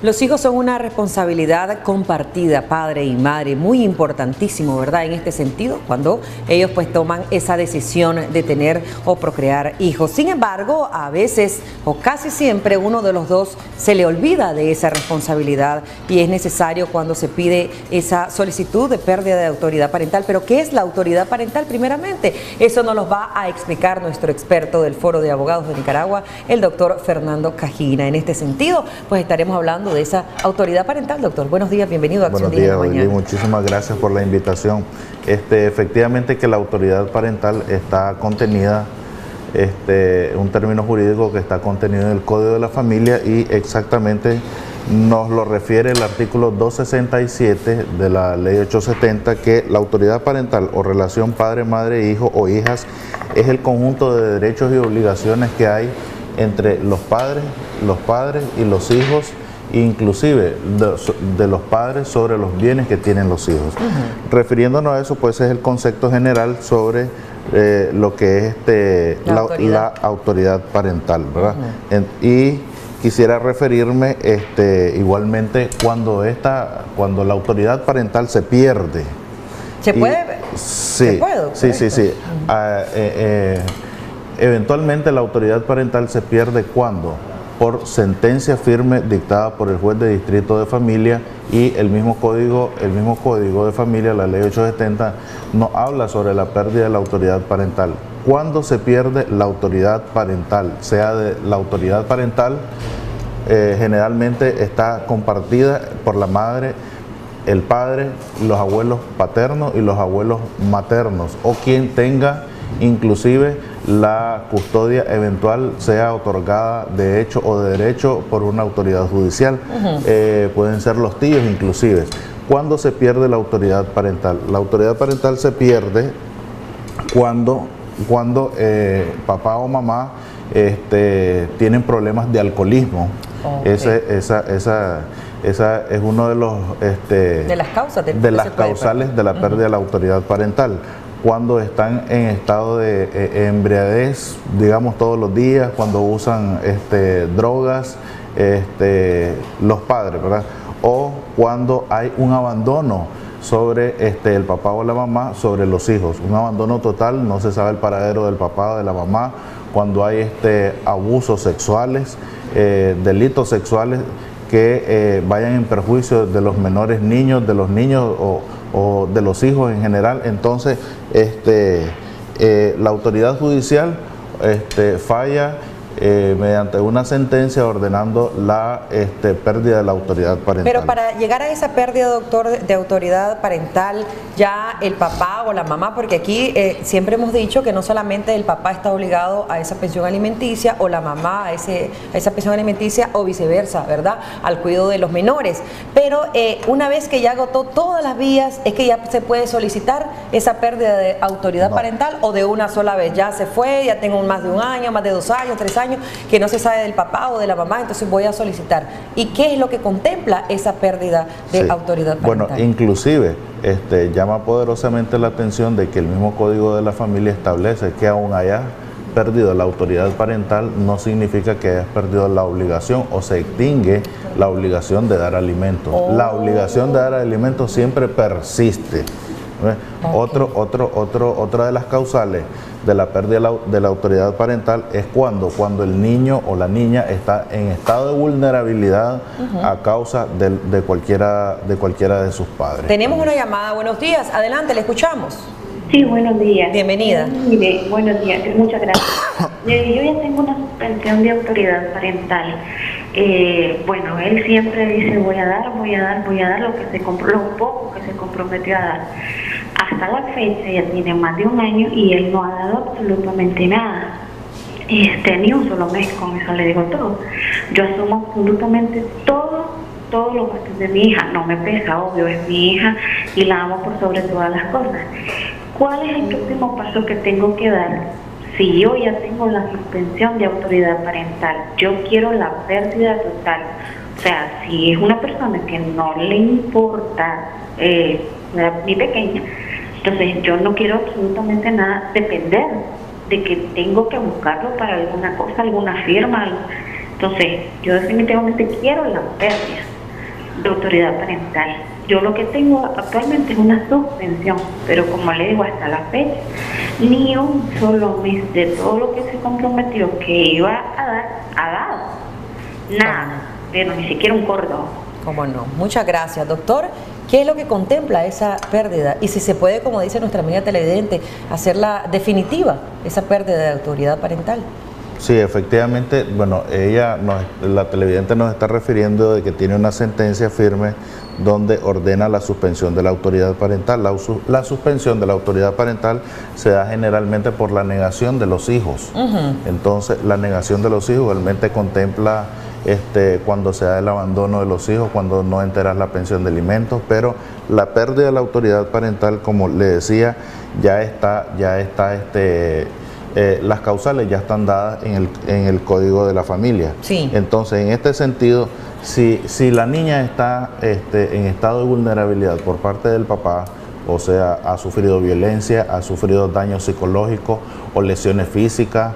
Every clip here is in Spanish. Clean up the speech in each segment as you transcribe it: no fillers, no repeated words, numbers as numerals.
Los hijos son una responsabilidad compartida, padre y madre, muy importantísimo, ¿verdad? En este sentido, cuando ellos pues toman esa decisión de tener o procrear hijos. Sin embargo, a veces o casi siempre uno de los dos se le olvida de esa responsabilidad y es necesario cuando se pide esa solicitud de pérdida de autoridad parental. Pero ¿qué es la autoridad parental primeramente? Eso nos lo va a explicar nuestro experto del Foro de Abogados de Nicaragua, el doctor Fernando Cajina. En este sentido, pues estaremos hablando de esa autoridad parental. Doctor, buenos días, bienvenido a Acción Día de Mañana. Buenos días, muchísimas gracias por la invitación. Efectivamente que la autoridad parental está contenida, un término jurídico que está contenido en el Código de la Familia y exactamente nos lo refiere el artículo 267 de la Ley 870, que la autoridad parental o relación padre, madre, hijo o hijas es el conjunto de derechos y obligaciones que hay entre los padres y los hijos, inclusive de los padres sobre los bienes que tienen los hijos. Refiriéndonos a eso, pues es el concepto general sobre lo que es la autoridad parental, ¿verdad? Y quisiera referirme igualmente cuando la autoridad parental se pierde. ¿Se puede? Sí, ¿Se puede? sí. Eventualmente la autoridad parental se pierde cuando, por sentencia firme dictada por el juez de distrito de familia, y el mismo código de familia, la ley 870, nos habla sobre la pérdida de la autoridad parental. Cuando se pierde la autoridad parental, la autoridad parental generalmente está compartida por la madre, el padre, los abuelos paternos y los abuelos maternos, o quien tenga inclusive la custodia eventual sea otorgada de hecho o de derecho por una autoridad judicial. Pueden ser los tíos inclusive. ¿Cuándo se pierde la autoridad parental? La autoridad parental se pierde cuando papá o mamá tienen problemas de alcoholismo. Esa es uno de los de las causales de la pérdida de la autoridad parental. Cuando están en estado de embriaguez, digamos todos los días, cuando usan drogas, los padres, ¿verdad? O cuando hay un abandono sobre el papá o la mamá sobre los hijos, un abandono total, no se sabe el paradero del papá o de la mamá, cuando hay abusos sexuales, delitos sexuales que vayan en perjuicio de los menores niños, de los niños o de los hijos en general. Entonces la autoridad judicial falla mediante una sentencia ordenando la pérdida de la autoridad parental. Pero para llegar a esa pérdida, doctor, de autoridad parental, ya el papá o la mamá, porque aquí siempre hemos dicho que no solamente el papá está obligado a esa pensión alimenticia o la mamá a esa pensión alimenticia o viceversa, ¿verdad? Al cuidado de los menores. Pero una vez que ya agotó todas las vías, es que ya se puede solicitar esa pérdida de autoridad parental, o de una sola vez, ya se fue, ya tengo más de un año, más de 2 años, 3 años, que no se sabe del papá o de la mamá, entonces voy a solicitar. ¿Y qué es lo que contempla esa pérdida de autoridad parental? Bueno, inclusive llama poderosamente la atención de que el mismo Código de la Familia establece que aún hayas perdido la autoridad parental, no significa que hayas perdido la obligación o se extingue la obligación de dar alimentos. La obligación de dar alimentos siempre persiste. Otra de las causales de la pérdida de la autoridad parental es cuando el niño o la niña está en estado de vulnerabilidad a causa de cualquiera de sus padres. Tenemos una llamada. Buenos días, adelante, le escuchamos. Sí, buenos días. Bienvenida. Mire, buenos días, muchas gracias. Yo ya tengo una suspensión de autoridad parental. Bueno, él siempre dice voy a dar lo poco que se comprometió a dar. Hasta la fecha ya tiene más de 1 año y él no ha dado absolutamente nada. Ni un solo mes, con eso le digo todo. Yo asumo absolutamente todos los gastos de mi hija. No me pesa, obvio, es mi hija y la amo por sobre todas las cosas. ¿Cuál es el próximo paso que tengo que dar? Si yo ya tengo la suspensión de autoridad parental, yo quiero la pérdida total. O sea, si es una persona que no le importa mi pequeña, entonces yo no quiero absolutamente nada depender de que tengo que buscarlo para alguna cosa, alguna firma, algo. Entonces yo definitivamente quiero la pérdida. de autoridad parental. Yo lo que tengo actualmente es una suspensión, pero como le digo, hasta la fecha, ni un solo mes de todo lo que se comprometió que iba a dar, ha dado. Nada, pero ni siquiera un cordón. ¿Cómo no? Muchas gracias, doctor. ¿Qué es lo que contempla esa pérdida? Y si se puede, como dice nuestra amiga televidente, hacerla definitiva, esa pérdida de autoridad parental. Sí, efectivamente, bueno, la televidente nos está refiriendo de que tiene una sentencia firme donde ordena la suspensión de la autoridad parental. La suspensión de la autoridad parental se da generalmente por la negación de los hijos. Entonces, la negación de los hijos realmente contempla cuando se da el abandono de los hijos, cuando no enteras la pensión de alimentos, pero la pérdida de la autoridad parental, como le decía, las causales ya están dadas en el Código de la Familia. Sí. Entonces, en este sentido, si la niña está en estado de vulnerabilidad por parte del papá, o sea, ha sufrido violencia, ha sufrido daños psicológicos o lesiones físicas,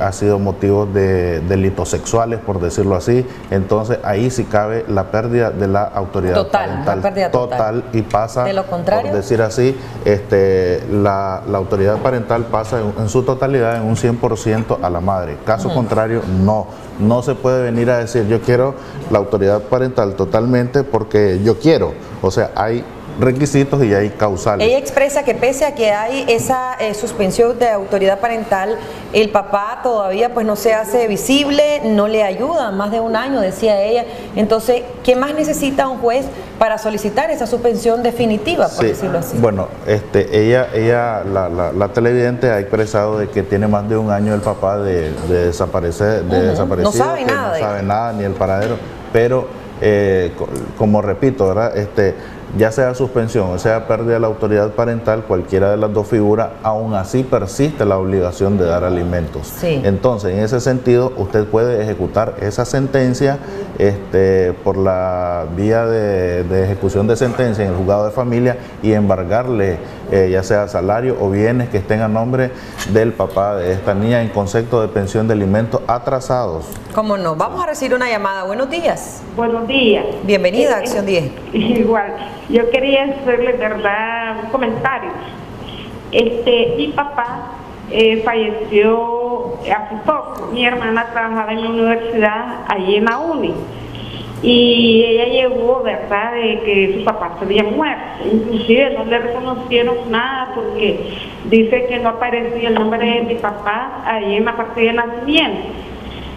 ha sido motivo de delitos sexuales, por decirlo así, entonces ahí sí cabe la pérdida de la autoridad parental. La pérdida total. Y pasa, de lo contrario, por decir así, la autoridad parental pasa en su totalidad, en un 100% a la madre. Caso contrario, no se puede venir a decir yo quiero la autoridad parental totalmente porque yo quiero, o sea, hay requisitos y hay causales. Ella expresa que pese a que hay esa suspensión de autoridad parental, el papá todavía pues no se hace visible, no le ayuda, más de un año, decía ella. Entonces, ¿qué más necesita un juez para solicitar esa suspensión definitiva, por decirlo así? Bueno, la televidente ha expresado de que tiene más de un año el papá de desaparecido, no sabe que nada, no sabe nada, ni el paradero, pero como repito, ¿verdad? Ya sea suspensión o sea pérdida de la autoridad parental, cualquiera de las dos figuras, aún así persiste la obligación de dar alimentos. Sí. Entonces, en ese sentido, usted puede ejecutar esa sentencia por la vía de ejecución de sentencia en el juzgado de familia y embargarle ya sea salario o bienes que estén a nombre del papá de esta niña en concepto de pensión de alimentos atrasados. ¿Cómo no? Vamos a recibir una llamada. Buenos días. Buenos días. Bienvenida a Acción 10. Igual, yo quería hacerle, verdad, un comentario. Mi papá falleció hace poco. Mi hermana trabajaba en la universidad, allí en la uni. Y ella llegó, verdad, de que su papá se había muerto. Inclusive no le reconocieron nada porque dice que no aparecía el nombre de mi papá ahí en la partida de nacimiento.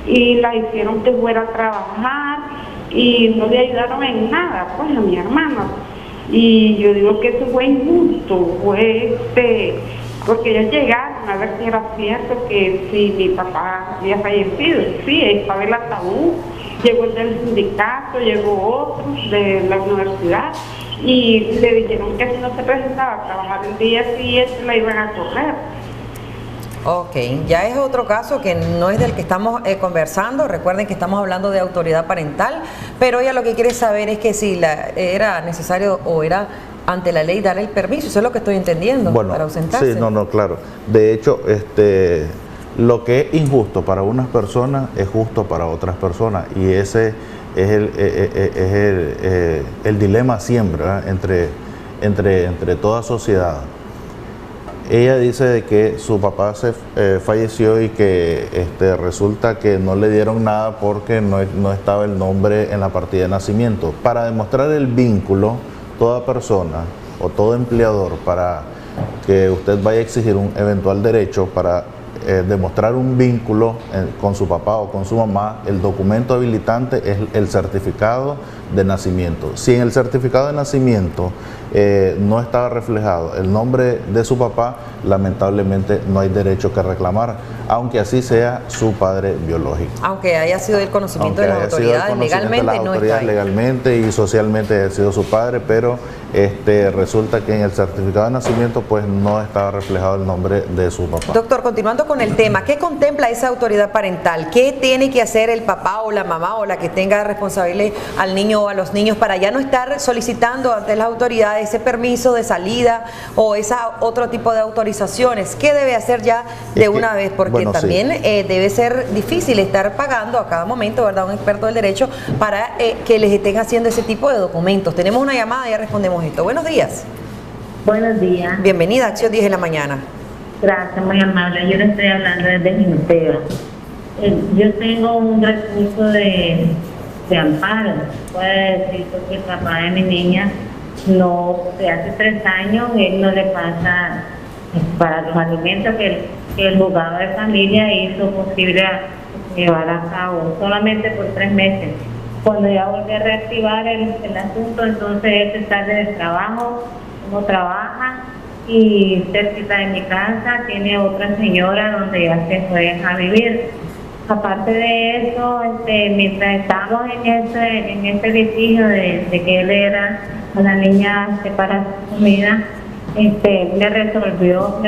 Y la hicieron que fuera a trabajar y no le ayudaron en nada, pues, a mi hermana. Y yo digo que eso fue injusto, porque ellos llegaron a ver si era cierto que si mi papá había fallecido. Sí, estaba el ataúd, llegó el del sindicato, llegó otro de la universidad y le dijeron que si no se presentaba a trabajar el día siguiente la iban a correr. Ok, ya es otro caso que no es del que estamos conversando. Recuerden que estamos hablando de autoridad parental, pero ella lo que quiere saber es que si era necesario o era ante la ley dar el permiso. Eso es lo que estoy entendiendo, bueno, para ausentarse. Sí, claro. De hecho, lo que es injusto para unas personas es justo para otras personas, y ese es el dilema siempre, ¿verdad? entre toda sociedad. Ella dice de que su papá falleció y que resulta que no le dieron nada porque no estaba el nombre en la partida de nacimiento. Para demostrar el vínculo, toda persona o todo empleador, para que usted vaya a exigir un eventual derecho, para demostrar un vínculo con su papá o con su mamá, el documento habilitante es el certificado de nacimiento. Si en el certificado de nacimiento no estaba reflejado el nombre de su papá, lamentablemente no hay derecho que reclamar, aunque así sea su padre biológico. Aunque haya sido el conocimiento de las autoridades, legalmente no está ahí. Legalmente y socialmente ha sido su padre, pero resulta que en el certificado de nacimiento pues no estaba reflejado el nombre de su papá. Doctor, continuando con el tema, ¿qué contempla esa autoridad parental? ¿Qué tiene que hacer el papá o la mamá o la que tenga responsable al niño niño o a los niños para ya no estar solicitando ante las autoridades ese permiso de salida o esa otro tipo de autorizaciones? ¿Qué debe hacer ya de una vez? Porque bueno, también debe ser difícil estar pagando a cada momento, ¿verdad?, un experto del derecho para que les estén haciendo ese tipo de documentos. Tenemos una llamada, ya respondemos esto. Buenos días. Buenos días. Bienvenida a Acción 10 de la mañana. Gracias, muy amable. Yo le estoy hablando desde Jinotega. Yo tengo un recurso de amparo. Puede decir porque el papá de mi niña de hace 3 años, él no le pasa para los alimentos que el juzgado de familia hizo posible llevar a cabo solamente por 3 meses. Cuando ya volví a reactivar el asunto, entonces él se sale del trabajo, no trabaja, y cerquita de mi casa tiene otra señora donde ya se fue a vivir. Aparte de eso, mientras estábamos en este litigio de que él era a la niña para su comida, me resolvió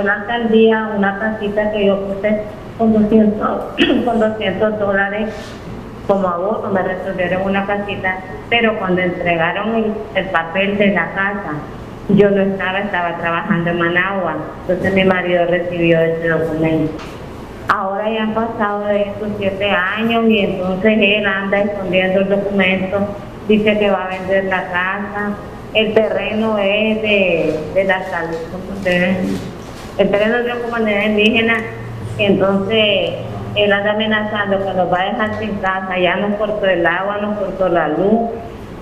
la alcaldía una casita que yo puse con $200 como abono. Me resolvieron una casita, pero cuando entregaron el papel de la casa, yo no estaba trabajando en Managua. Entonces mi marido recibió ese documento. Ahora ya han pasado de estos 7 años y entonces él anda escondiendo el documento, dice que va a vender la casa. El terreno es de la salud, el terreno es de la comunidad indígena. Entonces él anda amenazando que nos va a dejar sin casa. Ya nos cortó el agua, nos cortó la luz.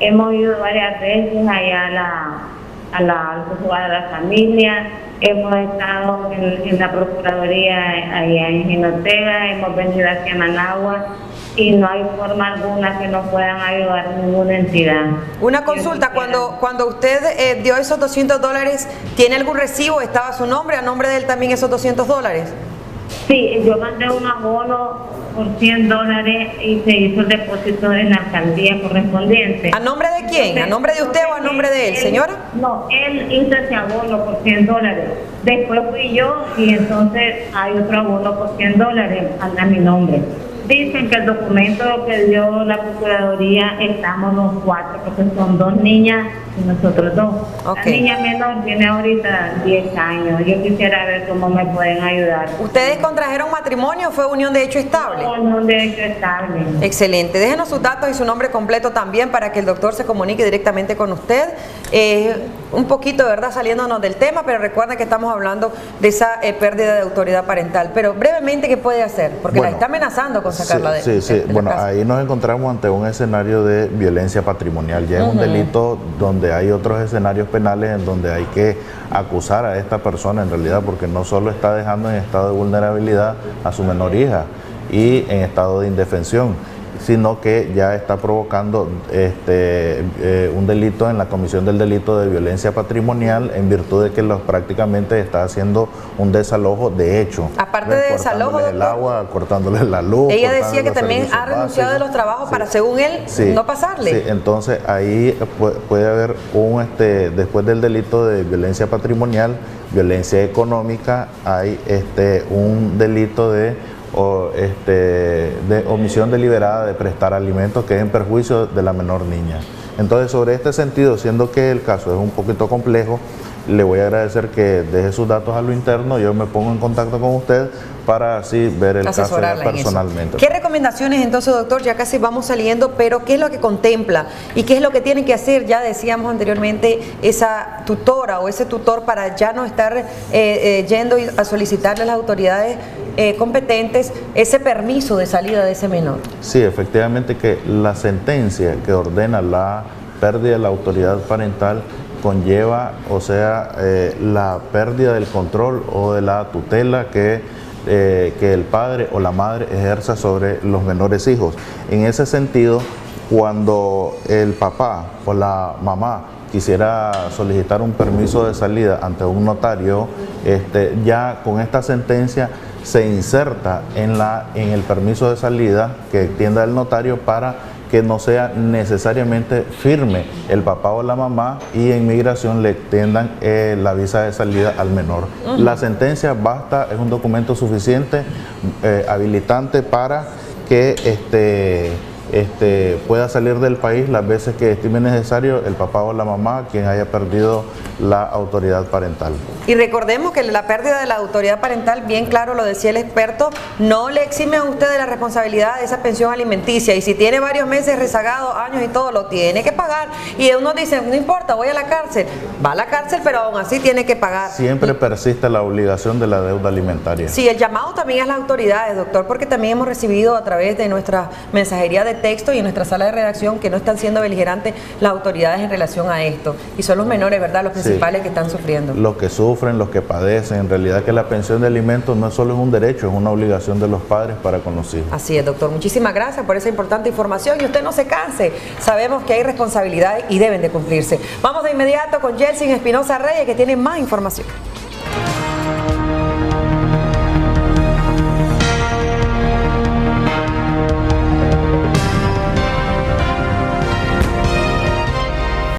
Hemos ido varias veces allá a la juzgada de la familia. Hemos estado en la Procuraduría allá en Jinotega, hemos venido aquí a Managua y no hay forma alguna que nos puedan ayudar ninguna entidad. Una consulta, cuando usted dio esos $200, ¿tiene algún recibo? ¿Estaba su nombre, a nombre de él también esos $200? Sí, yo mandé un abono por $100 y se hizo el depósito en la alcaldía correspondiente. ¿A nombre de quién? ¿A nombre de usted o a nombre de él, señora? No, él hizo ese abono por $100. Después fui yo y entonces hay otro abono por $100 a mi nombre. Dicen que el documento que dio la Procuraduría estamos los 4, porque son 2 niñas y nosotros 2. Okay. La niña menor tiene ahorita 10 años. Yo quisiera ver cómo me pueden ayudar. ¿Ustedes contrajeron matrimonio o fue unión de hecho estable? Unión de hecho estable. Excelente. Déjenos sus datos y su nombre completo también para que el doctor se comunique directamente con usted. Un poquito, ¿verdad?, saliéndonos del tema, pero recuerden que estamos hablando de esa pérdida de autoridad parental. Pero brevemente, ¿qué puede hacer? Porque la está amenazando con sacarla de bueno, la casa. Ahí nos encontramos ante un escenario de violencia patrimonial. Ya es un delito donde hay otros escenarios penales en donde hay que acusar a esta persona en realidad, porque no solo está dejando en estado de vulnerabilidad a su menor hija y en estado de indefensión, sino que ya está provocando un delito en la comisión del delito de violencia patrimonial en virtud de que prácticamente está haciendo un desalojo de hecho. Aparte de desalojo, el agua, cortándoles la luz. Ella decía que también ha renunciado de los trabajos para, según él, no pasarle. Sí, entonces ahí puede haber después del delito de violencia patrimonial, violencia económica, hay un delito de omisión deliberada de prestar alimentos que es en perjuicio de la menor niña. Entonces, sobre este sentido, siendo que el caso es un poquito complejo, le voy a agradecer que deje sus datos a lo interno, yo me pongo en contacto con usted para así ver el caso personalmente. ¿Qué recomendaciones entonces, doctor? Ya casi vamos saliendo, pero ¿qué es lo que contempla? ¿Y qué es lo que tiene que hacer? Ya decíamos anteriormente, esa tutora o ese tutor para ya no estar yendo a solicitarle a las autoridades competentes ese permiso de salida de ese menor. Sí, efectivamente que la sentencia que ordena la pérdida de la autoridad parental conlleva, la pérdida del control o de la tutela que el padre o la madre ejerza sobre los menores hijos. En ese sentido, cuando el papá o la mamá quisiera solicitar un permiso de salida ante un notario, ya con esta sentencia se inserta en el permiso de salida que extienda el notario para que no sea necesariamente firme el papá o la mamá y en migración le extiendan la visa de salida al menor. La sentencia basta, es un documento suficiente, habilitante para que pueda salir del país las veces que estime necesario el papá o la mamá quien haya perdido la autoridad parental. Y recordemos que la pérdida de la autoridad parental, bien claro lo decía el experto, no le exime a usted de la responsabilidad de esa pensión alimenticia, y si tiene varios meses rezagados, años y todo, lo tiene que pagar. Y uno dice, no importa, voy a la cárcel, va a la cárcel, pero aún así tiene que pagar. Siempre persiste la obligación de la deuda alimentaria. Sí, el llamado también es las autoridades, doctor, porque también hemos recibido a través de nuestra mensajería de texto y en nuestra sala de redacción que no están siendo beligerantes las autoridades en relación a esto, y son los menores, ¿verdad?, los principales que están sufriendo. Los que sufren, los que padecen, en realidad que la pensión de alimentos no solo es un derecho, es una obligación de los padres para con los hijos. Así es, doctor, muchísimas gracias por esa importante información, y usted no se canse, sabemos que hay responsabilidades y deben de cumplirse. Vamos de inmediato con Yeltsin Espinosa Reyes, que tiene más información.